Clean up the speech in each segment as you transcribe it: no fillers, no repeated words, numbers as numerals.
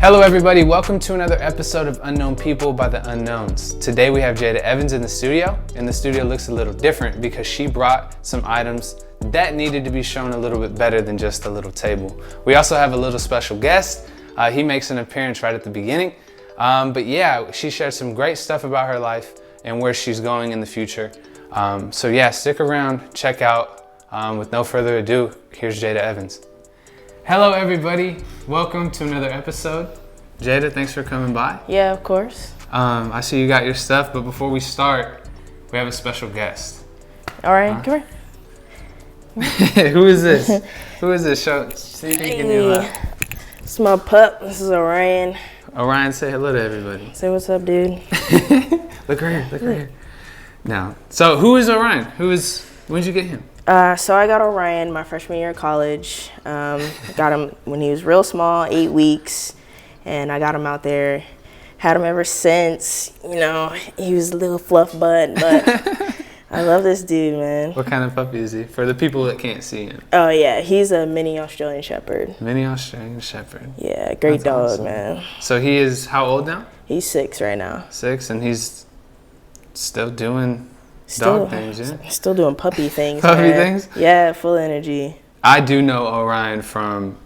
Hello everybody, welcome to another episode of Unknown People by the Unknowns. Today we have Jada Evans in the studio, and the studio looks a little different because she brought some items that needed to be shown a little bit better than just a little table. We also have a little special guest. He makes an appearance right at the beginning. But yeah, she shared some great stuff about her life and where she's going in the future. So yeah, stick around, check out. With no further ado, here's Jada Evans. Hello everybody, welcome to another episode. Jada, thanks for coming by. Yeah, of course. I see you got your stuff, but before we start, we have a special guest. All right, come here. Who is this? Who is this? Show, see if you can give me a It's my pup. This is Orion. Orion, say hello to everybody. Say what's up, dude. Look right here, look right here. Now, so who is Orion? When did you get him? So I got Orion my freshman year of college. Got him when he was real small, 8 weeks, and I got him out there. Had him ever since. You know, he was a little fluff butt, but I love this dude, man. What kind of puppy is he? For the people that can't see him. Oh yeah, he's a mini Australian Shepherd. Mini Australian Shepherd. Yeah, great That's dog, awesome. man. So he is how old now? He's 6 right now. 6, and he's still doing dog things, yeah? Still doing puppy things. Puppy man. things? Yeah, full energy. I do know Orion from,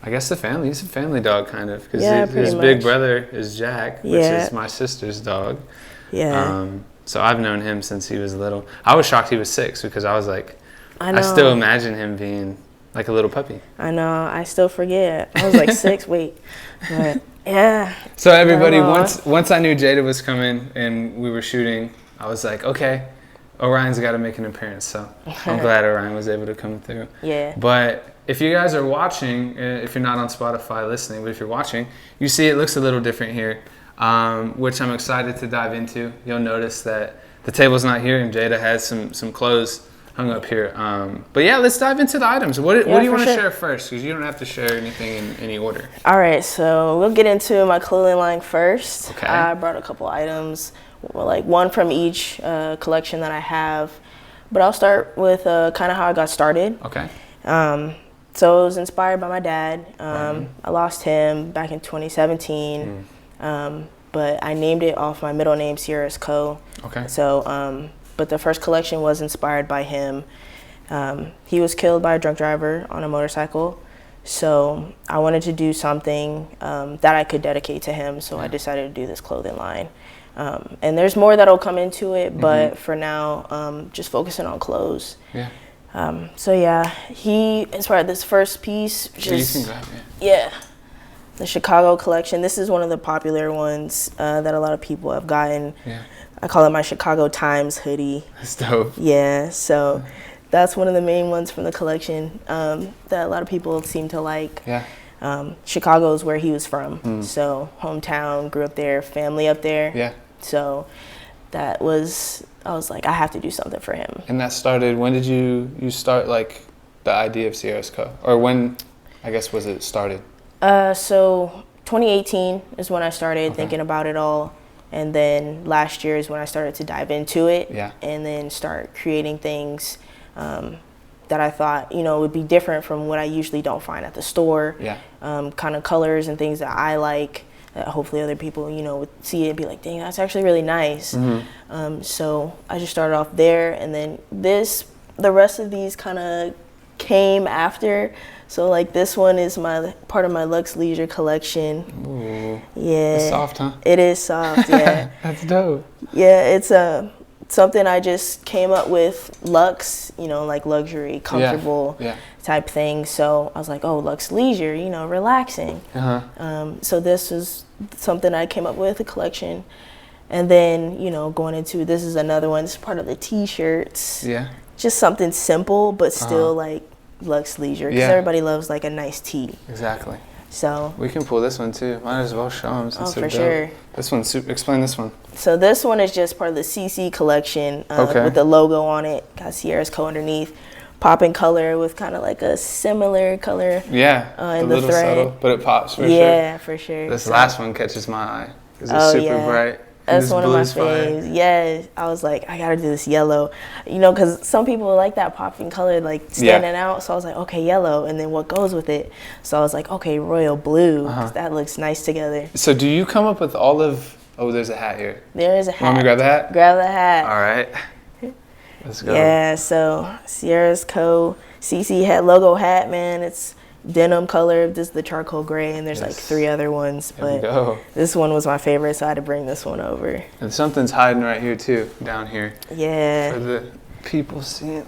I guess, the family. He's a family dog, kind of. Because his big brother is Jack, which is my sister's dog. Yeah. So I've known him since he was little. I was shocked he was 6 because I was like, I still imagine him being like a little puppy. I know. I still forget. I was like 6. Wait. But yeah. So everybody, once I knew Jada was coming and we were shooting, I was like, okay, Orion's got to make an appearance. So I'm glad Orion was able to come through. Yeah. But if you guys are watching, if you're not on Spotify listening, but if you're watching, you see it looks a little different here, which I'm excited to dive into. You'll notice that the table's not here and Jada has some clothes hung up here. But yeah, let's dive into the items. What do you want to share first? Because you don't have to share anything in any order. All right, so we'll get into my clothing line first. Okay. I brought a couple items, like one from each collection that I have. But I'll start with kind of how I got started. Okay. So it was inspired by my dad. I lost him back in 2017. But I named it off my middle name, Sierra's Co. Okay. So, but the first collection was inspired by him. He was killed by a drunk driver on a motorcycle. So I wanted to do something that I could dedicate to him. So I decided to do this clothing line. And there's more that'll come into it, but for now, just focusing on clothes. Yeah. So yeah, he inspired this first piece. Yeah, the Chicago collection. This is one of the popular ones that a lot of people have gotten. Yeah. I call it my Chicago Times hoodie. That's dope. Yeah, so that's one of the main ones from the collection that a lot of people seem to like. Yeah. Chicago is where he was from, so hometown, grew up there, family up there. Yeah. So I was like, I have to do something for him. And that started, when did you start like the idea of Sierra's Co? Or when, I guess, was it started? So 2018 is when I started thinking about it all. And then last year is when I started to dive into it. Yeah. And then start creating things that I thought, would be different from what I usually don't find at the store. Yeah. Kind of colors and things that I like, that hopefully other people, would see it and be like, dang, that's actually really nice. So I just started off there, and then the rest of these kind of came after. So like this one is part of my Luxe Leisure collection. Ooh. Yeah. It's soft, huh? It is soft, yeah. That's dope. Yeah, it's something I just came up with, luxe, like luxury, comfortable type thing. So I was like, oh, Luxe Leisure, relaxing. So this was something I came up with, a collection. And then, going into, this is another one. This is part of the T-shirts. Yeah. Just something simple, but still like Luxe Leisure, because everybody loves like a nice tee. Exactly. So we can pull this one too. Might as well show them. Oh, for sure. This one, explain this one. So this one is just part of the CC collection with the logo on it. Got Sierra's Co underneath. Popping color with kind of like a similar color. Yeah, in the little thread. Subtle, but it pops for sure. Yeah, for sure. This last one catches my eye because it's super bright. That's one of my faves. Yeah, I was like, I gotta do this yellow, you know, because some people like that popping color, like standing out. So I was like, okay, yellow, and then what goes with it? So I was like, okay, royal blue, 'cause that looks nice together. So do you come up with all of? Oh, there's a hat here. There is a hat. Want me to grab the hat? Grab the hat. All right. Let's go. Yeah. So Sierra's Co. CC hat logo hat, man. It's denim color. This is the charcoal gray, and there's like 3 other ones, but this one was my favorite, so I had to bring this one over. And something's hiding right here too, down here. Yeah. For the people seeing.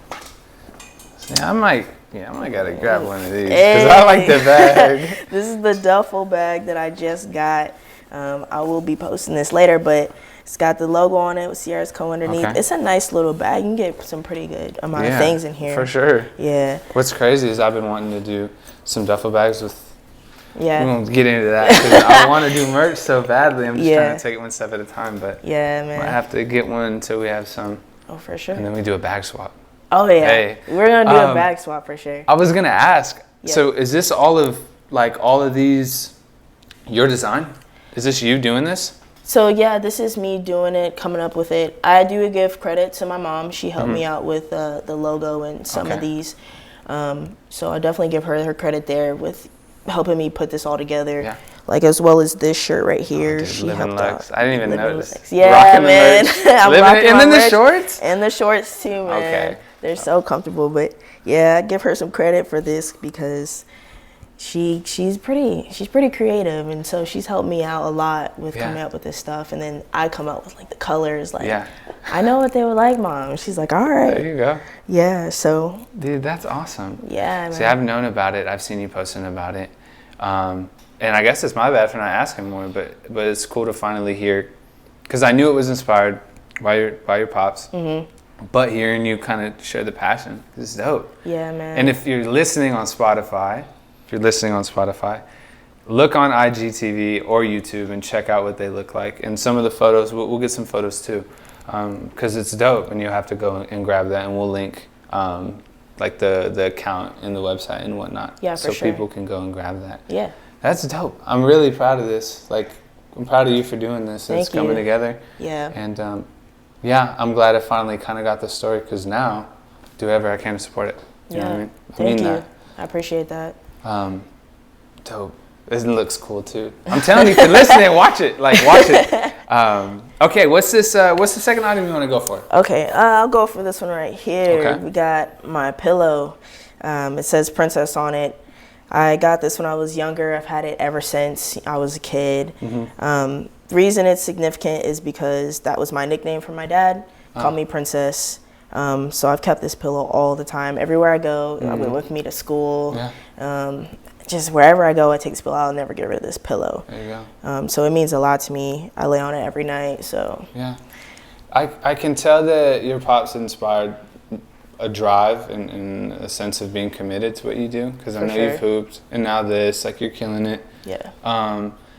See, I might gotta grab one of these because I like the bag. This is the duffel bag that I just got. I will be posting this later, but it's got the logo on it with Sierra's Co. underneath. Okay. It's a nice little bag. You can get some pretty good amount of things in here. For sure. Yeah. What's crazy is I've been wanting to do some duffel bags with. Yeah. We won't get into that because I want to do merch so badly. I'm just trying to take it one step at a time, but yeah, man. I have to get one until we have some. Oh, for sure. And then we do a bag swap. Oh yeah. Hey. We're gonna do a bag swap for sure. I was gonna ask. Yeah. So is this all of these your design? Is this you doing this? So yeah, this is me doing it, coming up with it. I do give credit to my mom. She helped me out with the logo and some of these. So I definitely give her credit there with helping me put this all together. Yeah. Like as well as this shirt right here. Dude, she helped out. I didn't even notice. Yeah, rocking man. I'm rocking and then the shorts? And the shorts too, man. Okay. They're so comfortable. But yeah, I give her some credit for this because she's pretty creative, and so she's helped me out a lot with coming up with this stuff. And then I come up with like the colors, like I know what they would like, Mom. She's like, all right. There you go. Yeah, so. Dude, that's awesome. Yeah, man. See, I've known about it. I've seen you posting about it. And I guess it's my bad for not asking more, but it's cool to finally hear, because I knew it was inspired by your pops. Mm-hmm. But hearing you kind of share the passion is dope. Yeah, man. And if you're listening on Spotify, look on IGTV or YouTube and check out what they look like. And some of the photos, we'll get some photos too, because it's dope. And you'll have to go and grab that, and we'll link like the account and the website and whatnot. Yeah, for sure. So people can go and grab that. Yeah. That's dope. I'm really proud of this. Like, I'm proud of you for doing this. Thank it's coming together. Yeah. And yeah, I'm glad I finally kind of got the story, because now do whatever I can to support it. You know what I mean? Thank you. That. I appreciate that. Dope. This looks cool too. I'm telling you, if you're listening, watch it. Like, watch it. Okay, what's this? What's the second item you want to go for? Okay, I'll go for this one right here. Okay. We got my pillow. It says Princess on it. I got this when I was younger. I've had it ever since I was a kid. Mm-hmm. The reason it's significant is because that was my nickname from my dad. Called me Princess. So I've kept this pillow all the time. Everywhere I go, I went with me to school. Yeah. Just wherever I go, I take this pillow. I'll never get rid of this pillow. There you go. So it means a lot to me. I lay on it every night. So yeah, I can tell that your pops inspired a drive and a sense of being committed to what you do, because I know you've hooped and now this, like, you're killing it. Yeah.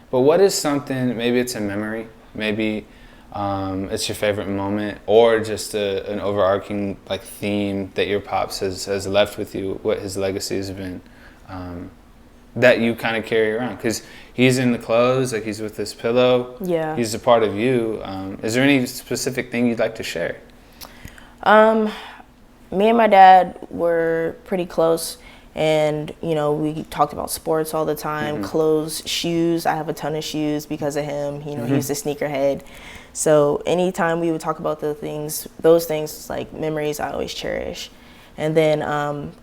But what is something, maybe it's a memory, maybe it's your favorite moment, or just an overarching like theme that your pops has left with you, what his legacy has been, that you kind of carry around? Because he's in the clothes, like he's with this pillow. Yeah. He's a part of you. Is there any specific thing you'd like to share? Me and my dad were pretty close, and you know, we talked about sports all the time, clothes, shoes. I have a ton of shoes because of him. You know, he's a sneakerhead. So anytime we would talk about those things like memories, I always cherish. And then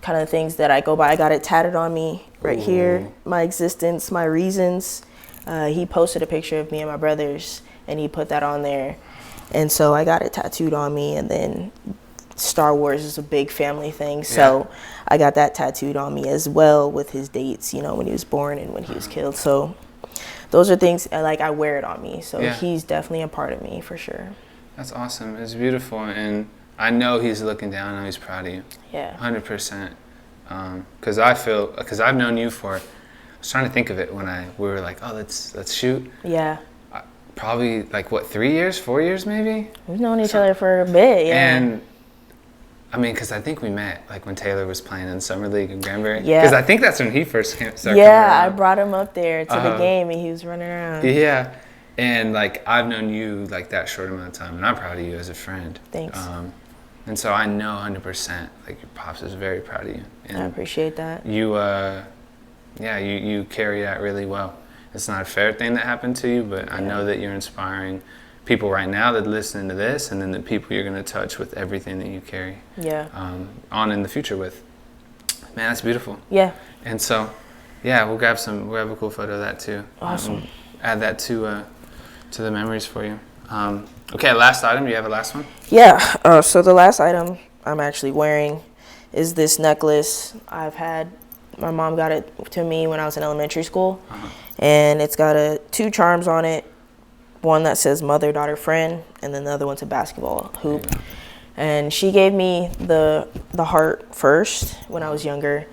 kind of things that I go by, I got it tatted on me right here, my existence, my reasons. He posted a picture of me and my brothers, and he put that on there. And so I got it tattooed on me, and then Star Wars is a big family thing, so I got that tattooed on me as well with his dates, you know, when he was born and when he was killed. So those are things, like, I wear it on me, so he's definitely a part of me for sure. That's awesome. It's beautiful, and I know he's looking down. I know he's proud of you. Yeah. 100%. Because I've known you for, I was trying to think of it when we were like, oh, let's shoot. Yeah. Probably like, what, 3 years, 4 years maybe? We've known each other for a bit, yeah. And I mean, because I think we met like when Taylor was playing in Summer League in Granbury. Yeah. Because I think that's when he first started. Yeah, I brought him up there to the game, and he was running around. Yeah. And like I've known you like that short amount of time, and I'm proud of you as a friend. Thanks. And so I know 100% like your pops is very proud of you. And I appreciate that. You, you carry that really well. It's not a fair thing that happened to you, but I know that you're inspiring people right now that are listening to this, and then the people you're going to touch with everything that you carry. Yeah. On in the future with. Man, that's beautiful. Yeah. And so, yeah, we'll have a cool photo of that too. Awesome. Add that to the memories for you. Okay, last item. Do you have a last one? Yeah. So the last item I'm actually wearing is this necklace I've had. My mom got it to me when I was in elementary school, and it's got 2 charms on it. One that says mother, daughter, friend, and then the other one's a basketball hoop. And she gave me the heart first when I was younger.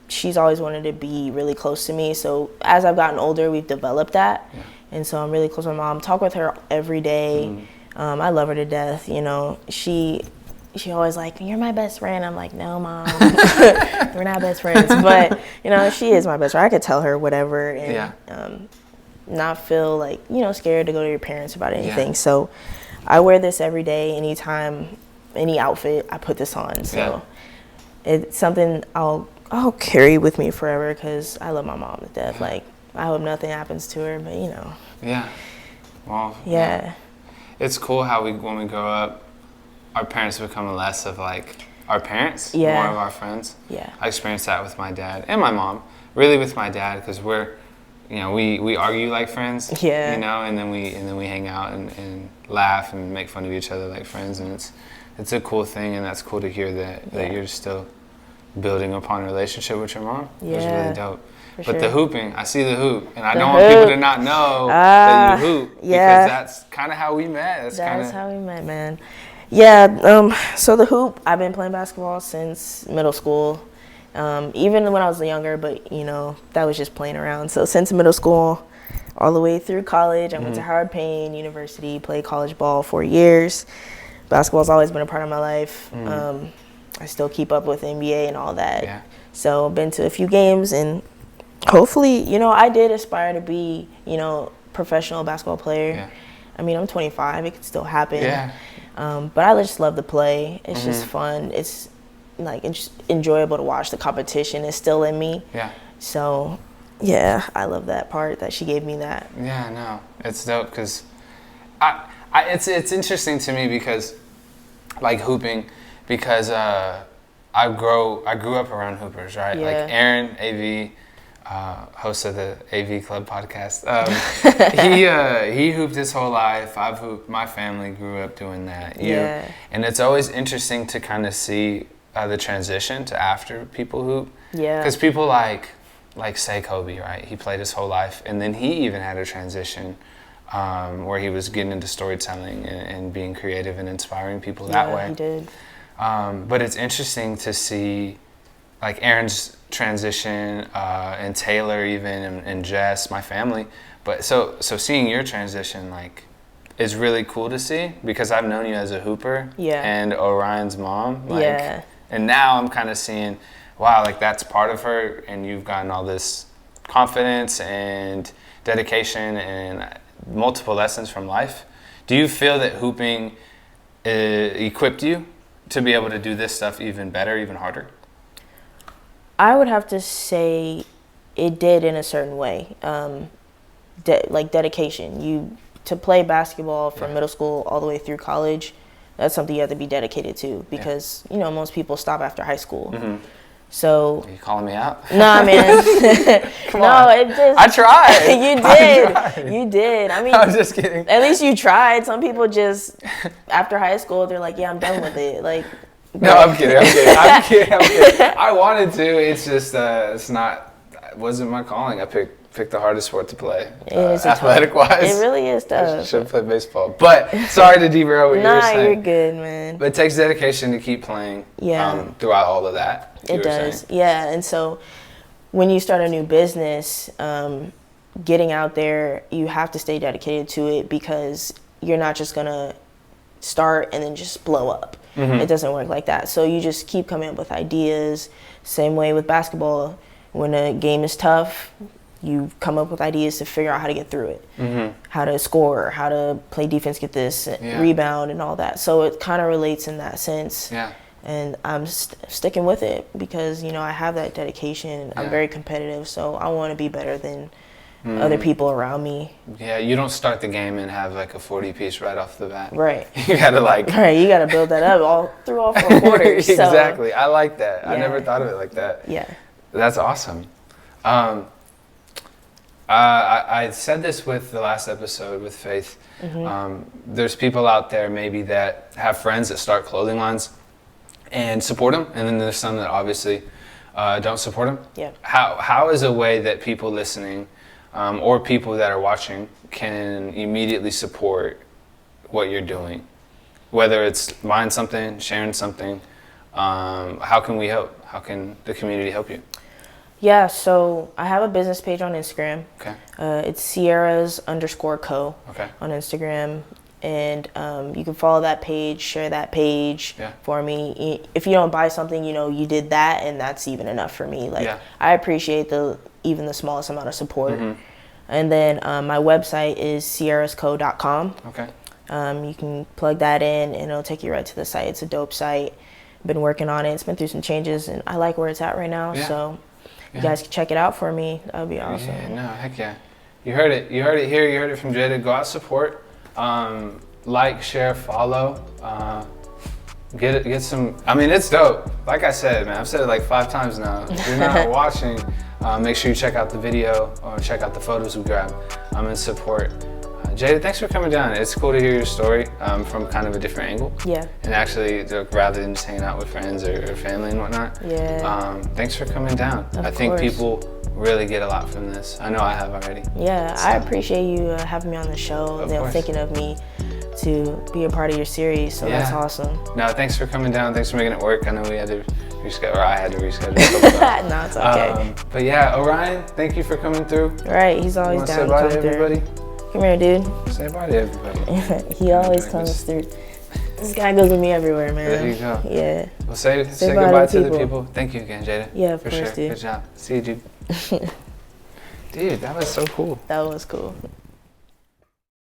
She's always wanted to be really close to me. So as I've gotten older, we've developed that. Yeah. And so I'm really close with my mom. Talk with her every day. I love her to death. You know, she always like, you're my best friend. I'm like, no, Mom, we're not best friends. But, you know, she is my best friend. I could tell her whatever and not feel like, you know, scared to go to your parents about anything. Yeah. So I wear this every day, anytime, any outfit, I put this on. So it's something I'll carry with me forever because I love my mom to death. Like, I hope nothing happens to her, but you know. Yeah. Well, yeah. It's cool how when we grow up, our parents become less of like our parents, more of our friends. Yeah. I experienced that with my dad and my mom. Really with my dad because we argue like friends. Yeah. You know, and then we hang out and laugh and make fun of each other like friends, and it's a cool thing, and that's cool to hear that you're still building upon a relationship with your mom. Yeah. It was really dope. But the hooping, I see the hoop, and I don't want people to not know that you hoop because that's kind of how we met. That's how we met, man. Yeah, so the hoop, I've been playing basketball since middle school, even when I was younger, but, you know, that was just playing around. So since middle school all the way through college, I went to Howard Payne University, played college ball 4 years. Basketball's always been a part of my life. I still keep up with NBA and all that. Yeah. So I've been to a few games, and hopefully, you know, I did aspire to be, you know, professional basketball player. Yeah. I mean, I'm 25. It could still happen. Yeah. But I just love to play. It's just fun. It's like it's enjoyable to watch. The competition is still in me. Yeah. So, yeah, I love that part that she gave me that. Yeah, no, it's dope because it's interesting to me because, like hooping, because I grew up around hoopers, right? Yeah. Like Aaron, AV. Host of the AV Club podcast. He hooped his whole life. I've hooped. My family grew up doing that. And it's always interesting to kind of see the transition to after people hoop. Yeah. Because people like say Kobe, right? He played his whole life, and then he even had a transition where he was getting into storytelling and being creative and inspiring people that way. Yeah, he did. But it's interesting to see like Aaron's transition and Taylor even and Jess, my family. But so seeing your transition like is really cool to see because I've known you as a hooper and Orion's mom. Like, and now I'm kind of seeing, wow, like that's part of her, and you've gotten all this confidence and dedication and multiple lessons from life. Do you feel that hooping equipped you to be able to do this stuff even better, even harder? I would have to say it did in a certain way. Like dedication. To play basketball from middle school all the way through college, that's something you have to be dedicated to because, you know, most people stop after high school. So. Are you calling me out? Nah, man. Come on. It just. I tried. You did. You did. I mean. I'm just kidding. At least you tried. Some people just, after high school, they're like, yeah, I'm done with it. Like. No, I'm kidding. I wanted to. It's just it wasn't my calling. I picked the hardest sport to play, athletic wise. It really is tough. Should have played baseball. But sorry to derail what you were saying. Nah, you're good, man. But it takes dedication to keep playing. Throughout all of that. It does. Yeah, and so when you start a new business, getting out there, you have to stay dedicated to it because you're not just gonna start and then just blow up. It doesn't work like that. So you just keep coming up with ideas. Same way with basketball. When a game is tough, you come up with ideas to figure out how to get through it, how to score, how to play defense, get this rebound and all that. So it kind of relates in that sense. Yeah. And I'm sticking with it because, you know, I have that dedication. I'm very competitive, so I want to be better than other people around me. Yeah, you don't start the game and have like a 40-piece right off the bat. Right. You gotta like. Right, you gotta build that up through all 4 quarters. Exactly. I like that. Yeah. I never thought of it like that. Yeah. That's awesome. I said this with the last episode with Faith. There's people out there maybe that have friends that start clothing lines and support them, and then there's some that obviously don't support them. Yeah. How is a way that people listening or people that are watching can immediately support what you're doing? Whether it's buying something, sharing something, how can we help? How can the community help you? Yeah, so I have a business page on Instagram. Okay. It's Sierras_co on Instagram. And you can follow that page, share that page for me. If you don't buy something, you know, you did that, and that's even enough for me. Like, I appreciate even the smallest amount of support. And then my website is sierrasco.com. Okay. You can plug that in, and it'll take you right to the site. It's a dope site. I've been working on it. It's been through some changes, and I like where it's at right now. So you guys can check it out for me. That would be awesome. Yeah, no, heck yeah. You heard it. You heard it here. You heard it from Jada. Go out, support. Like, share, follow, get some. I mean, it's dope. Like I said, man, I've said it like 5 times now. If you're not watching, make sure you check out the video or check out the photos we grabbed and support. Jada, thanks for coming down. It's cool to hear your story from kind of a different angle. Yeah. And actually, rather than just hanging out with friends or family and whatnot. Yeah. Thanks for coming down. I think people really get a lot from this. I know I have already. Yeah, so. I appreciate you having me on the show. They're thinking of me to be a part of your series, so that's awesome. No, thanks for coming down. Thanks for making it work. I know we had to reschedule, or I had to reschedule. No, it's okay. But yeah, Orion, thank you for coming through. Right, he's always down to come through. Say bye to everybody. Come here, dude. Say bye to everybody. He always comes through. This guy goes with me everywhere, man. There you go. Yeah. Well, say goodbye to the people. Thank you again, Jada. Yeah, of course, dude. Good job. See you, dude. Dude, that was so cool. That was cool.